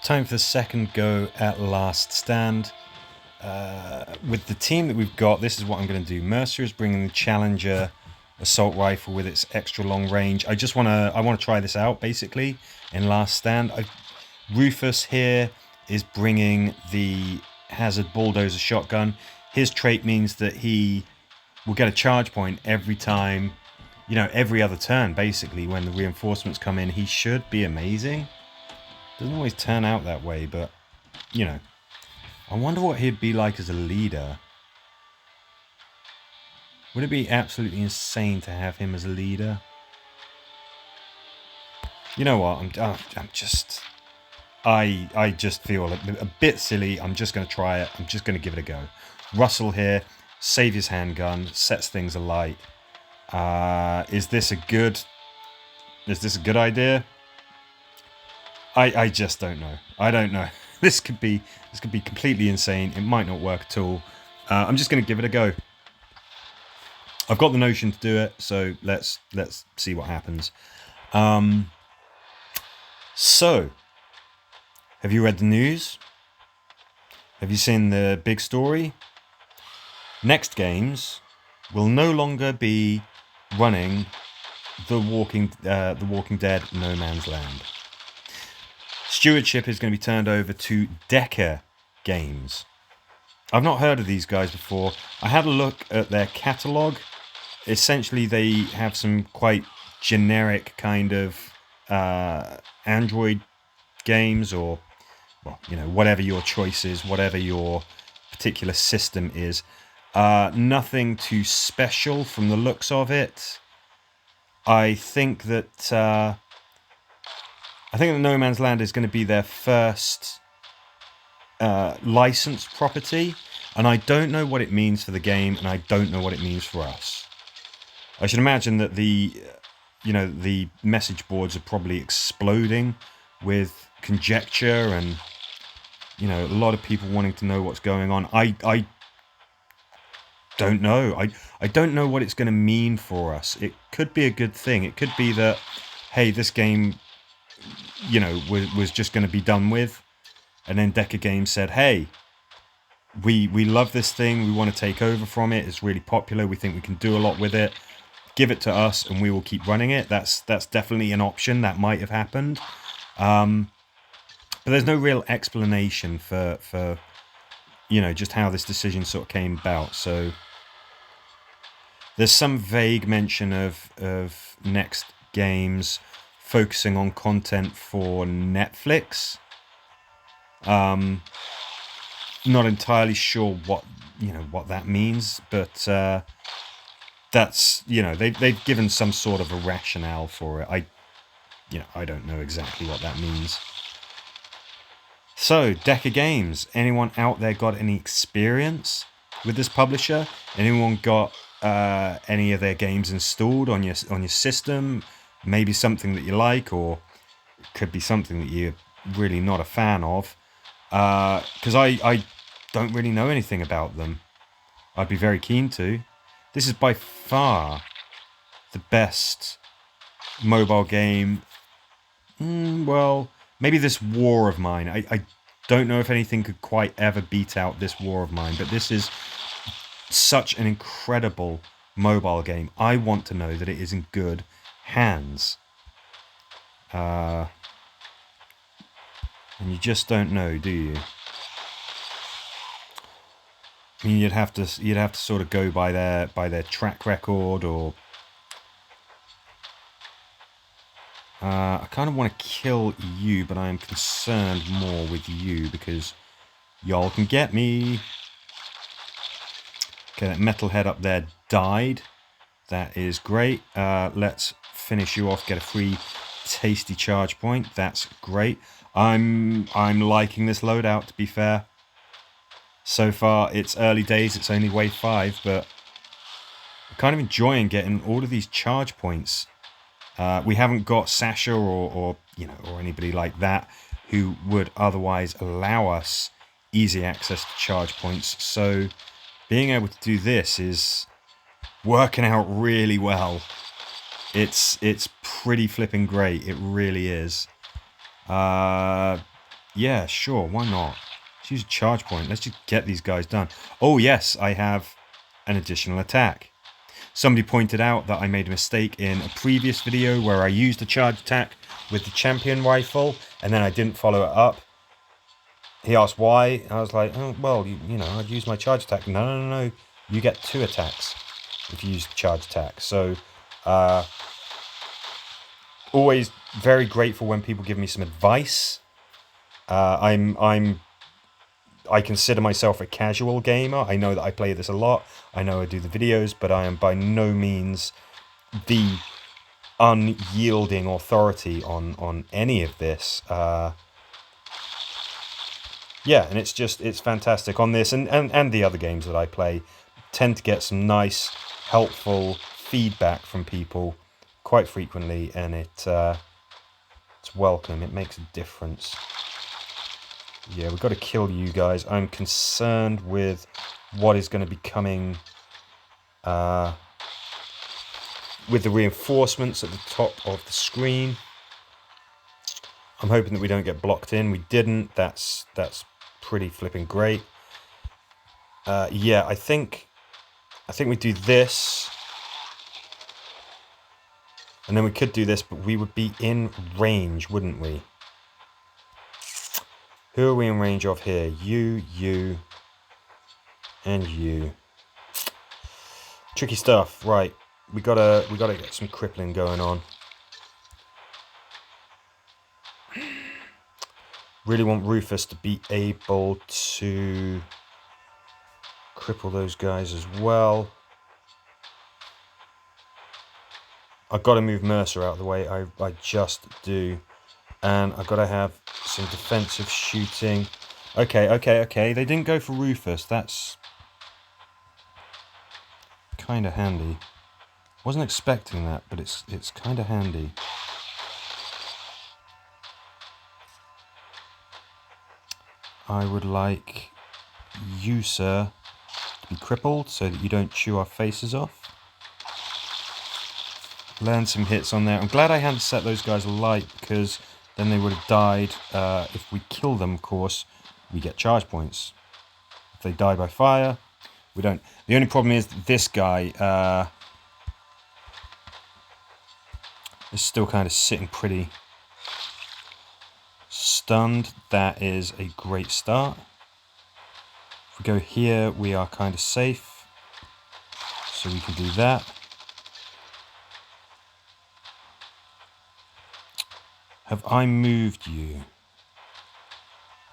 Time for the second go at Last Stand. With the team that we've got, this is what I'm going to do. Mercer is bringing the Challenger assault rifle with its extra long range. I want to try this out basically in Last Stand. Rufus here is bringing the Hazard bulldozer shotgun. His trait means that he will get a charge point every time, every other turn basically when the reinforcements come in. He should be amazing. Doesn't always turn out that way, but I wonder what he'd be like as a leader. Would it be absolutely insane to have him as a leader? You know what? I just feel a bit silly. I'm just going to try it. I'm just going to give it a go. Russell here, save his handgun, sets things alight. Is this a good idea? I just don't know. I don't know. This could be completely insane. It might not work at all. I'm just going to give it a go. I've got the notion to do it, so let's see what happens. So, have you read the news? Have you seen the big story? Next games will no longer be running the Walking Dead No Man's Land. Stewardship is going to be turned over to Decker Games. I've not heard of these guys before. I had a look at their catalogue. Essentially, they have some quite generic kind of Android games, or whatever your choice is, whatever your particular system is. Nothing too special from the looks of it. I think that No Man's Land is going to be their first licensed property, and I don't know what it means for the game, and I don't know what it means for us. I should imagine that the message boards are probably exploding with conjecture and a lot of people wanting to know what's going on. I don't know. I don't know what it's going to mean for us. It could be a good thing. It could be that, hey, this game was just going to be done with, and then Decker Games said, hey, we love this thing, we want to take over from it, it's really popular, we think we can do a lot with it, give it to us and we will keep running it. That's definitely an option that might have happened, but there's no real explanation for just how this decision sort of came about. So there's some vague mention of Next Games focusing on content for Netflix. Not entirely sure what that means, but that's they've given some sort of a rationale for it. I don't know exactly what that means. So, Decker Games, anyone out there got any experience with this publisher? Anyone got any of their games installed on your system? Maybe something that you like, or it could be something that you're really not a fan of. Because I don't really know anything about them. I'd be very keen to. This is by far the best mobile game. Well, maybe this War of Mine. I don't know if anything could quite ever beat out this War of Mine, but this is such an incredible mobile game. I want to know that it is in good hands. And you just don't know, do you? I mean, you'd have to sort of go by their track record, or I kind of want to kill you, but I am concerned more with you because y'all can get me. Okay, that metalhead up there died. That is great. Let's finish you off. Get a free tasty charge point. That's great. I'm liking this loadout, to be fair. So far, it's early days. It's only wave 5, but I'm kind of enjoying getting all of these charge points. We haven't got Sasha or anybody like that who would otherwise allow us easy access to charge points. So being able to do this is working out really well. It's pretty flipping great. It really is. Yeah, Yeah, sure, why not? Let's use a charge point. Let's just get these guys done. Oh, yes, I have an additional attack. Somebody pointed out that I made a mistake in a previous video where I used a charge attack with the champion rifle and then I didn't follow it up. He asked why. I was like, oh, well, you know, I'd use my charge attack. No. You get 2 attacks if you use the charge attack. So, always very grateful when people give me some advice. I consider myself a casual gamer. I know that I play this a lot. I know I do the videos, but I am by no means the unyielding authority on any of this. Yeah, and it's fantastic on this and the other games that I play. Tend to get some nice, helpful feedback from people quite frequently, and it's welcome. It makes a difference. Yeah, we've got to kill you guys. I'm concerned with what is going to be coming with the reinforcements at the top of the screen. I'm hoping that we don't get blocked in. We didn't. That's pretty flipping great. Yeah, I think we do this. And then we could do this, but we would be in range, wouldn't we? Who are we in range of here? You, and you. Tricky stuff, right? We gotta get some crippling going on. Really want Rufus to be able to cripple those guys as well. I've got to move Mercer out of the way. I just do. And I've got to have some defensive shooting. Okay. They didn't go for Rufus. That's kind of handy. Wasn't expecting that, but it's kind of handy. I would like you, sir, to be crippled so that you don't chew our faces off. Land some hits on there. I'm glad I hadn't set those guys alight, because then they would have died. If we kill them, of course, we get charge points. If they die by fire, we don't. The only problem is that this guy is still kind of sitting pretty stunned. That is a great start. If we go here, we are kind of safe, so we can do that. Have I moved you?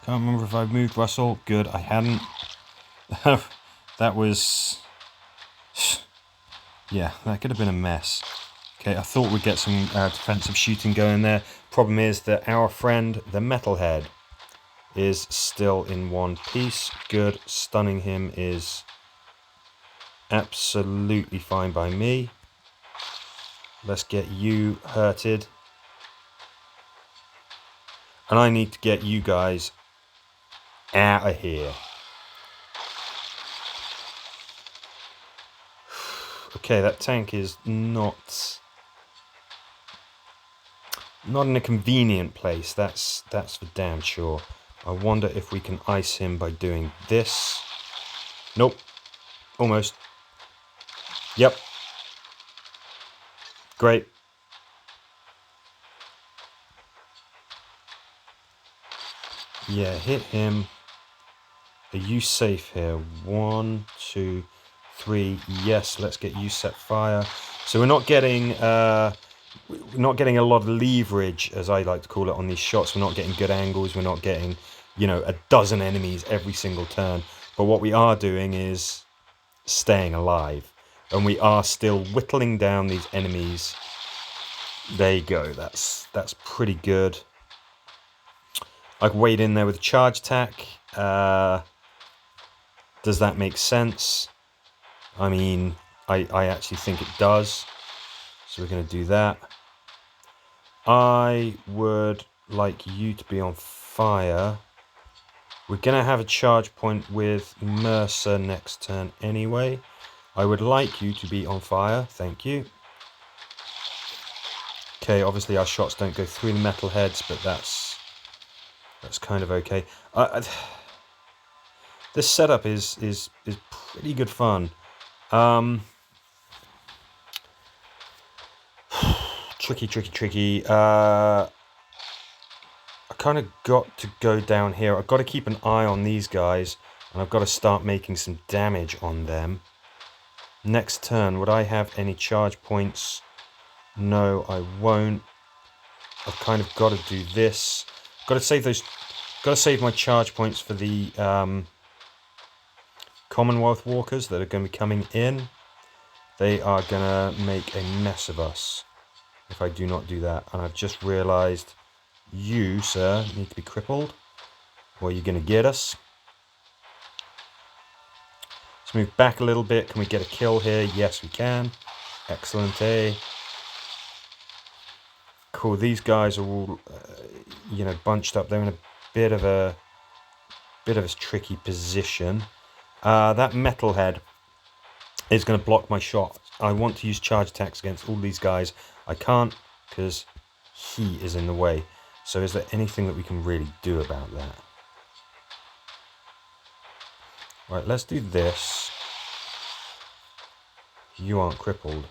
Can't remember if I've moved Russell. Good, I hadn't. That was... Yeah, that could have been a mess. Okay, I thought we'd get some defensive shooting going there. Problem is that our friend, the Metalhead, is still in one piece. Good, stunning him is absolutely fine by me. Let's get you hurted. And I need to get you guys out of here. Okay, that tank is not in a convenient place. That's for damn sure. I wonder if we can ice him by doing this. Nope. Almost. Yep. Great. Yeah, hit him. Are you safe here? 1, 2, 3. Yes, let's get you set fire. So we're not getting a lot of leverage, as I like to call it, on these shots. We're not getting good angles. We're not getting, a dozen enemies every single turn. But what we are doing is staying alive, and we are still whittling down these enemies. There you go. That's pretty good. I can wade in there with a charge attack. Does that make sense? I mean, I actually think it does. So we're going to do that. I would like you to be on fire. We're going to have a charge point with Mercer next turn anyway. I would like you to be on fire. Thank you. Okay, obviously our shots don't go through the metal heads, but that's That's kind of okay. This setup is pretty good fun. Tricky. I kind of got to go down here. I've got to keep an eye on these guys, and I've got to start making some damage on them. Next turn, would I have any charge points? No, I won't. I've kind of got to do this. Got to save those. Got to save my charge points for the Commonwealth walkers that are going to be coming in. They are going to make a mess of us if I do not do that. And I've just realised you, sir, need to be crippled, or you're going to get us. Let's move back a little bit. Can we get a kill here? Yes, we can. Excellent, eh? Cool. These guys are all, you know, bunched up. They're in a bit of a tricky position. That metalhead is going to block my shot. I want to use charge attacks against all these guys. I can't because he is in the way. So is there anything that we can really do about that? Right, let's do this. You aren't crippled.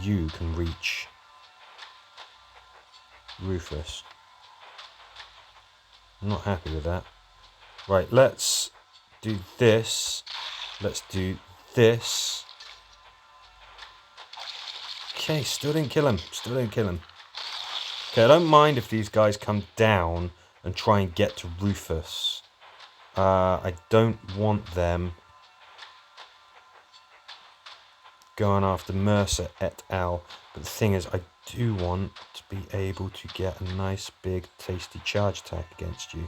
You can reach Rufus. I'm not happy with that. Right, let's do this. Let's do this. Okay, still didn't kill him. Okay, I don't mind if these guys come down and try and get to Rufus. I don't want them going after Mercer et al. But the thing is, I do want to be able to get a nice, big, tasty charge attack against you.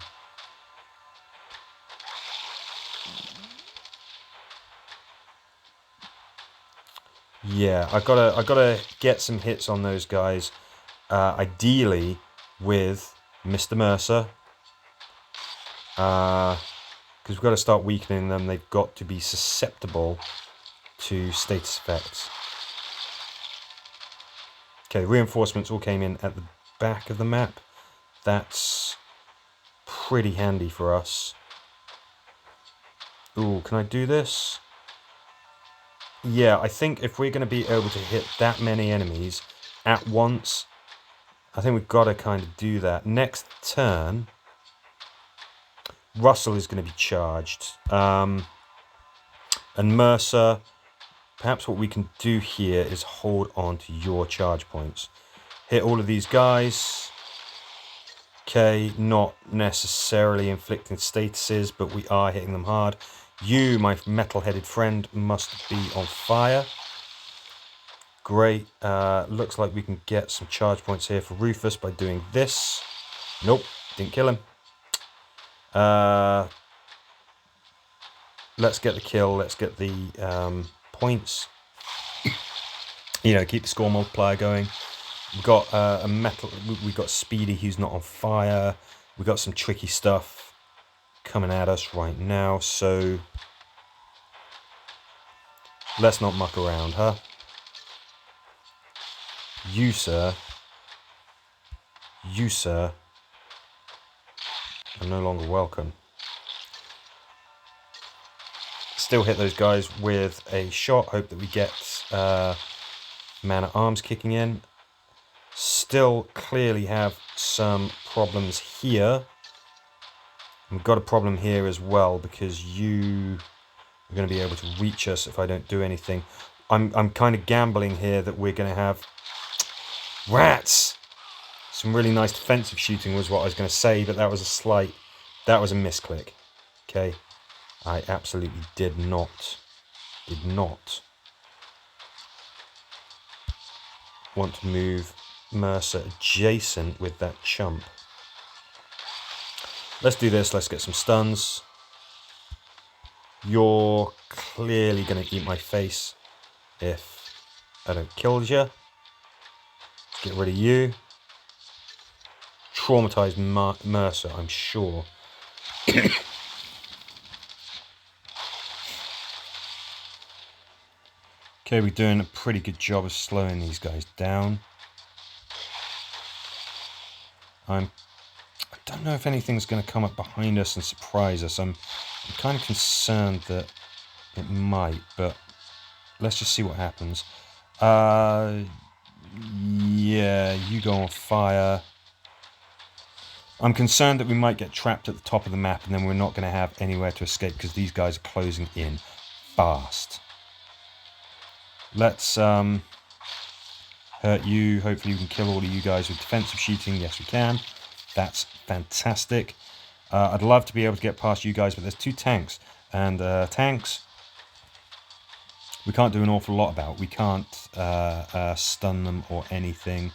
Yeah, I gotta get some hits on those guys. Ideally with Mr. Mercer. Because we've got to start weakening them. They've got to be susceptible to status effects. Okay, reinforcements all came in at the back of the map. That's pretty handy for us. Ooh, can I do this? Yeah, I think if we're going to be able to hit that many enemies at once, I think we've got to kind of do that. Next turn, Russell is going to be charged. And Mercer, perhaps what we can do here is hold on to your charge points. Hit all of these guys. Okay, not necessarily inflicting statuses, but we are hitting them hard. You, my metal-headed friend, must be on fire. Great. Looks like we can get some charge points here for Rufus by doing this. Nope, didn't kill him. Let's get the kill. Let's get the points. You know, keep the score multiplier going. We've got a metal. We've got Speedy, who's not on fire. We've got some tricky stuff coming at us right now. So let's not muck around, huh? You, sir, are no longer welcome. Still hit those guys with a shot. Hope that we get man-at-arms kicking in. Still clearly have some problems here. We've got a problem here as well because you are going to be able to reach us if I don't do anything. I'm kind of gambling here that we're going to have rats. Some really nice defensive shooting was what I was going to say, but that was a misclick. Okay, I absolutely did not want to move Mercer adjacent with that chump. Let's do this. Let's get some stuns. You're clearly going to eat my face if I don't kill you. Let's get rid of you. Traumatized Mercer, I'm sure. Okay, we're doing a pretty good job of slowing these guys down. I'm don't know if anything's going to come up behind us and surprise us. I'm kind of concerned that it might, but let's just see what happens. Yeah, you go on fire. I'm concerned that we might get trapped at the top of the map and then we're not going to have anywhere to escape because these guys are closing in fast. Let's hurt you. Hopefully we can kill all of you guys with defensive shooting. Yes, we can. That's fantastic. I'd love to be able to get past you guys, but there's 2 tanks. And tanks, we can't do an awful lot about. We can't stun them or anything.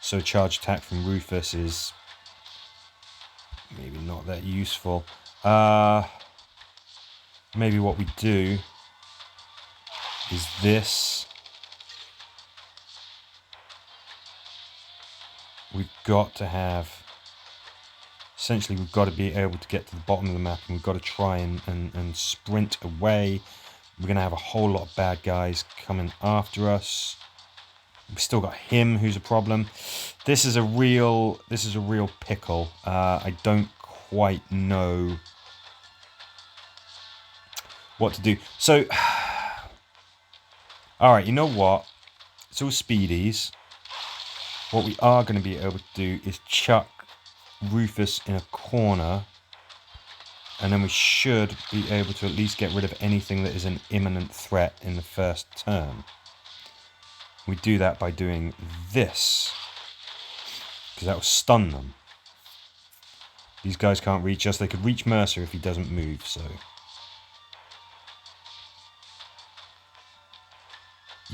So charge attack from Rufus is maybe not that useful. Maybe what we do is this. We've got to have... Essentially, we've got to be able to get to the bottom of the map, and we've got to try and sprint away. We're going to have a whole lot of bad guys coming after us. We've still got him, who's a problem. This is a real pickle. I don't quite know what to do. So, all right, you know what? It's all speedies. What we are going to be able to do is chuck Rufus in a corner, and then we should be able to at least get rid of anything that is an imminent threat in the first turn. We do that by doing this, because that will stun them. These guys can't reach us. They could reach Mercer if he doesn't move, so...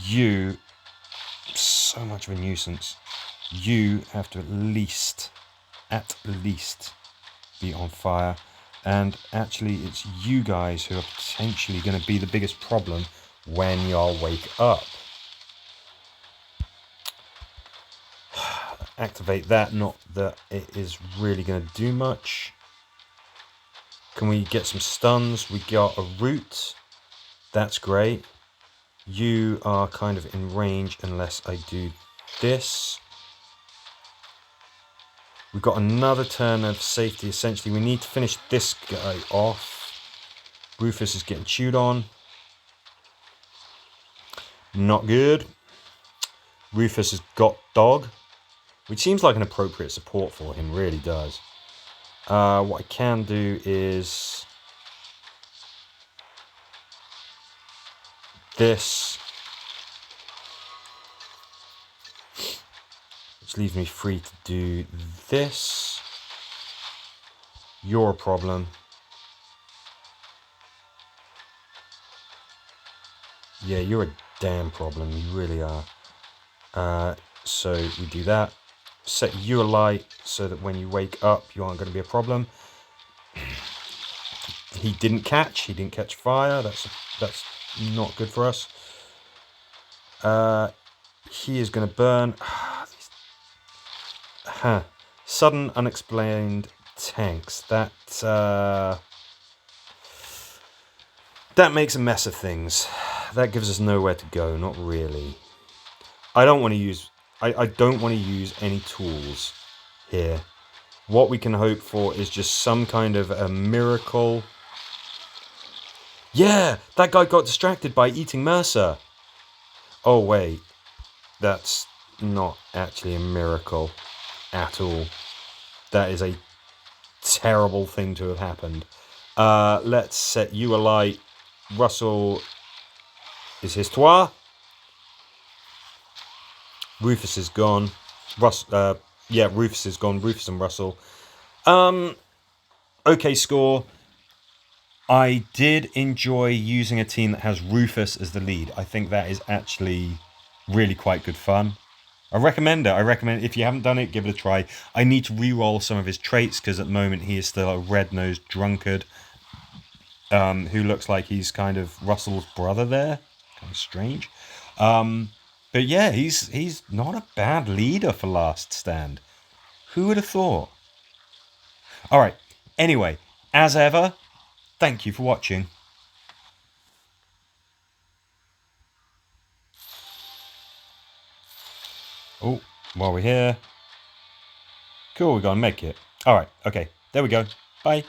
You... so much of a nuisance. You have to at least be on fire. And actually, it's you guys who are potentially going to be the biggest problem when y'all wake up. Activate that, not that it is really going to do much. Can we get some stuns? We got a root. That's great. You are kind of in range unless I do this. We've got another turn of safety, essentially. We need to finish this guy off. Rufus is getting chewed on. Not good. Rufus has got dog, which seems like an appropriate support for him, really does. What I can do is this, which leaves me free to do this. You're a problem. Yeah, you're a damn problem, you really are. So we do that. Set you alight so that when you wake up, you aren't going to be a problem. He didn't catch fire. That's not good for us. He is going to burn. Sudden unexplained tanks. That makes a mess of things. That gives us nowhere to go. Not really. I don't want to use any tools here. What we can hope for is just some kind of a miracle. Yeah, that guy got distracted by eating Mercer. Oh wait, that's not actually a miracle at all. That is a terrible thing to have happened. Let's set you alight. Russell is histoire. Rufus is gone. Rufus is gone. Rufus and Russell. Okay score. I did enjoy using a team that has Rufus as the lead. I think that is actually really quite good fun. I recommend it. If you haven't done it, give it a try. I need to re-roll some of his traits because at the moment he is still a red-nosed drunkard who looks like he's kind of Russell's brother there. Kind of strange. But yeah, he's not a bad leader for Last Stand. Who would have thought? All right. Anyway, as ever, thank you for watching. Oh, while we're here. Cool, we got a med kit. All right. Okay. There we go. Bye.